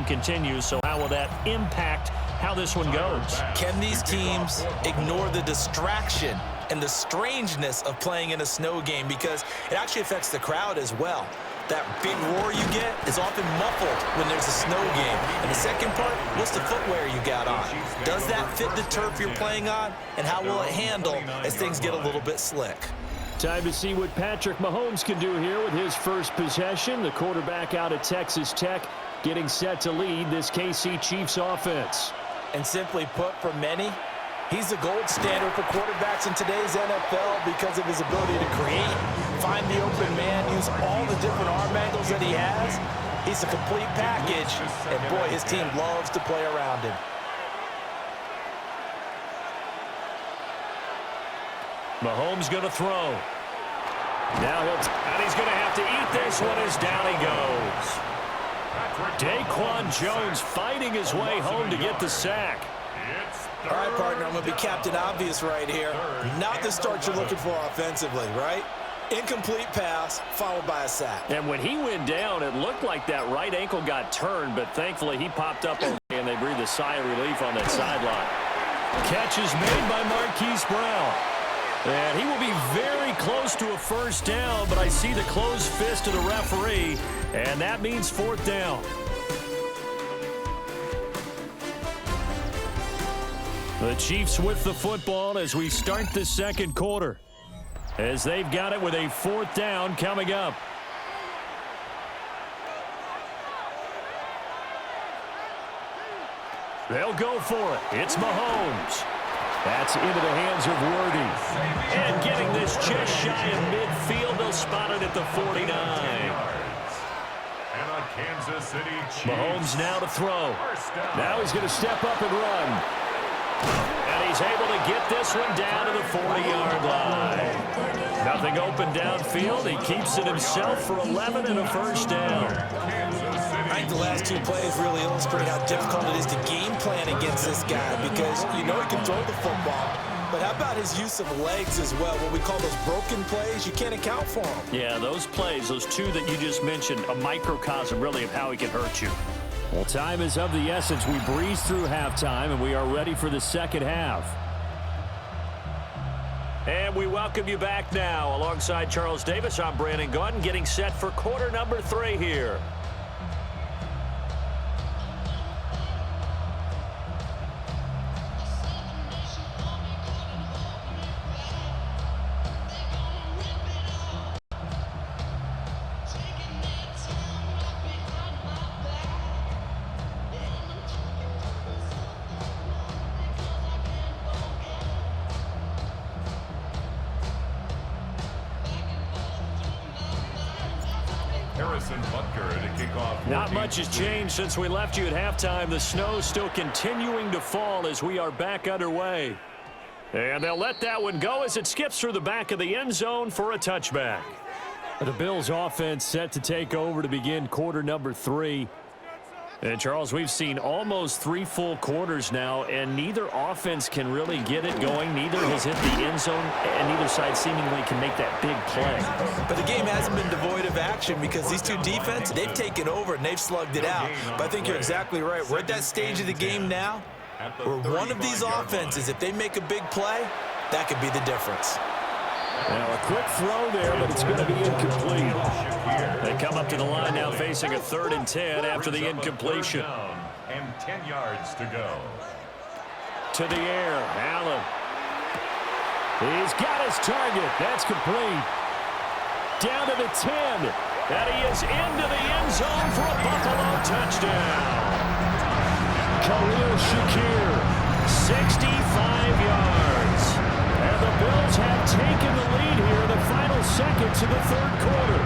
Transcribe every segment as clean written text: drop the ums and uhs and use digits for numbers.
continue. So how will that impact how this one goes? Can these teams ignore the distraction and the strangeness of playing in a snow game? Because it actually affects the crowd as well. That big roar you get is often muffled when there's a snow game. And the second part, what's the footwear you got on? Does that fit the turf you're playing on? And how will it handle as things get a little bit slick? Time to see what Patrick Mahomes can do here with his first possession. The quarterback out of Texas Tech getting set to lead this KC Chiefs offense. And simply put, for many, he's the gold standard for quarterbacks in today's NFL because of his ability to create, find the open man, use all the different arm angles that he has. He's a complete package, and boy, his team loves to play around him. Mahomes going to throw. Now he's going to have to eat this one as down he goes. Daquan Jones fighting his way home to get the sack. All right, partner, I'm going to be Captain Obvious right here. Not the start you're looking for offensively, right? Incomplete pass followed by a sack. And when he went down, it looked like that right ankle got turned, but thankfully he popped up and they breathed a sigh of relief on that sideline. Catch is made by Marquise Brown. And he will be very close to a first down, but I see the closed fist of the referee, and that means fourth down. The Chiefs with the football as we start the second quarter, as they've got it with a fourth down coming up. They'll go for it. It's Mahomes. That's into the hands of Worthy. And getting this just shy of midfield, they'll spot it at the 49. Mahomes now to throw. Now he's going to step up and run. And he's able to get this one down to the 40-yard line. Nothing open downfield. He keeps it himself for 11 and a first down. I think the last two plays really illustrate how difficult it is to game plan against this guy because you know he can throw the football. But how about his use of legs as well? What we call those broken plays, you can't account for them. Yeah, those plays, those two that you just mentioned, a microcosm really of how he can hurt you. Well, time is of the essence. We breeze through halftime, and we are ready for the second half. And we welcome you back now. Alongside Charles Davis, I'm Brandon Gaudin, getting set for quarter number 3 here. Not much has changed since we left you at halftime. The snow still continuing to fall as we are back underway. And they'll let that one go as it skips through the back of the end zone for a touchback. The Bills offense set to take over to begin quarter number 3. And, Charles, we've seen almost 3 full quarters now, and neither offense can really get it going. Neither has hit the end zone, and neither side seemingly can make that big play. But the game hasn't been devoid of action because these two defenses, they've taken over and they've slugged it out. But I think you're exactly right. We're at that stage of the game now where one of these offenses, if they make a big play, that could be the difference. Now a quick throw there, but it's going to be incomplete. They come up to the line now facing a 3rd and 10 after the incompletion. And 10 yards to go. To the air, Allen. He's got his target. That's complete. Down to the 10. And he is into the end zone for a Buffalo touchdown. Khalil Shakir, 65 yards. And the Bills have taken the lead here in the final seconds of the 3rd quarter.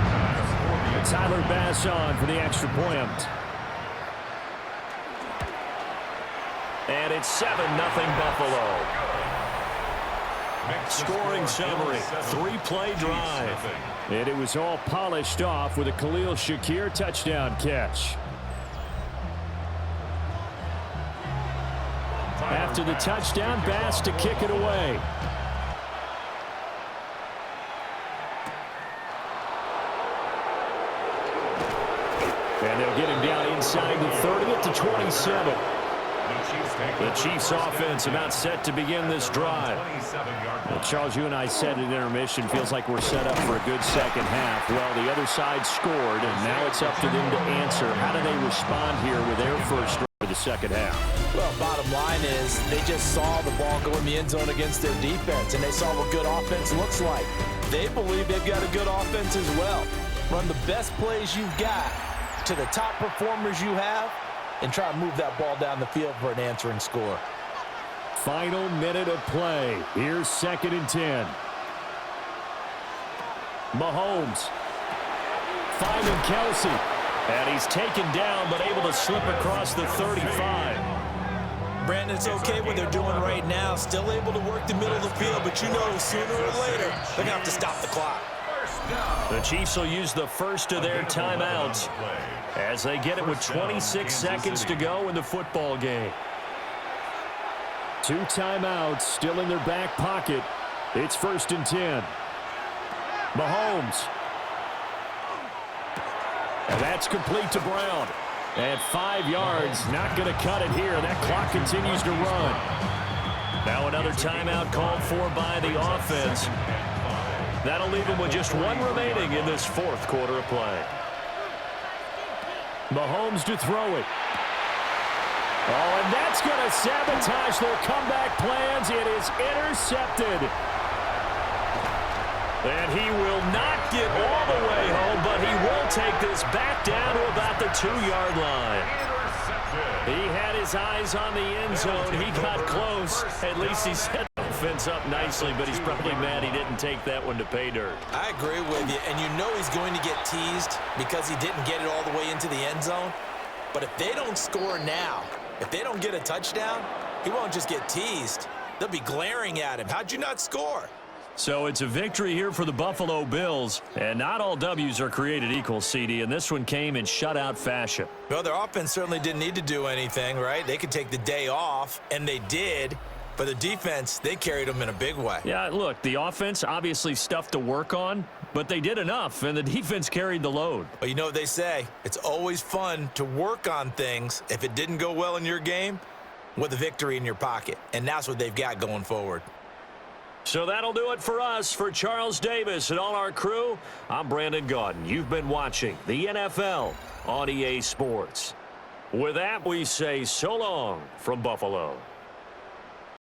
And Tyler Bass on for the extra point. And it's 7-0 Buffalo. Scoring summary, 3-play drive. And it was all polished off with a Khalil Shakir touchdown catch. After the touchdown, Bass to kick it away. And they'll get him down inside the 30 to 27. The Chiefs offense about set to begin this drive. Well, Charles, you and I said at intermission, feels like we're set up for a good second half. Well, the other side scored, and now it's up to them to answer. How do they respond here with their first drive of the second half? Well, bottom line is they just saw the ball go in the end zone against their defense, and they saw what good offense looks like. They believe they've got a good offense as well. Run the best plays you've got to the top performers you have, and try to move that ball down the field for an answering score. Final minute of play. Here's 2nd and 10. Mahomes. Finding Kelsey. And he's taken down, but able to slip across the 35. Brandon, it's okay what they're doing right now. Still able to work the middle of the field, but you know sooner or later they're going to have to stop the clock. The Chiefs will use the first of their timeouts as they get it with 26 seconds to go in the football game. 2 timeouts still in their back pocket. It's 1st and 10. Mahomes. And that's complete to Brown. At 5 yards, not going to cut it here. That clock continues to run. Now another timeout called for by the offense. That'll leave them with just 1 remaining in this 4th quarter of play. Mahomes to throw it. Oh, and that's going to sabotage their comeback plans. It is intercepted. And he will not get all the way home, but he will take this back down to about the 2-yard line. He had his eyes on the end zone. He got close. At least he set the offense up nicely, but he's probably mad he didn't take that one to pay dirt. I agree with you, and you know he's going to get teased because he didn't get it all the way into the end zone. But if they don't score now, if they don't get a touchdown, he won't just get teased. They'll be glaring at him. How'd you not score? So it's a victory here for the Buffalo Bills, and not all W's are created equal, CD, and this one came in shutout fashion. Well, their offense certainly didn't need to do anything, right? They could take the day off, and they did. For the defense, they carried them in a big way. Yeah, look, the offense obviously stuff to work on, but they did enough, and the defense carried the load. Well, you know what they say. It's always fun to work on things if it didn't go well in your game with a victory in your pocket, and that's what they've got going forward. So that'll do it for us. For Charles Davis and all our crew, I'm Brandon Gaudin. You've been watching the NFL on EA Sports. With that, we say so long from Buffalo.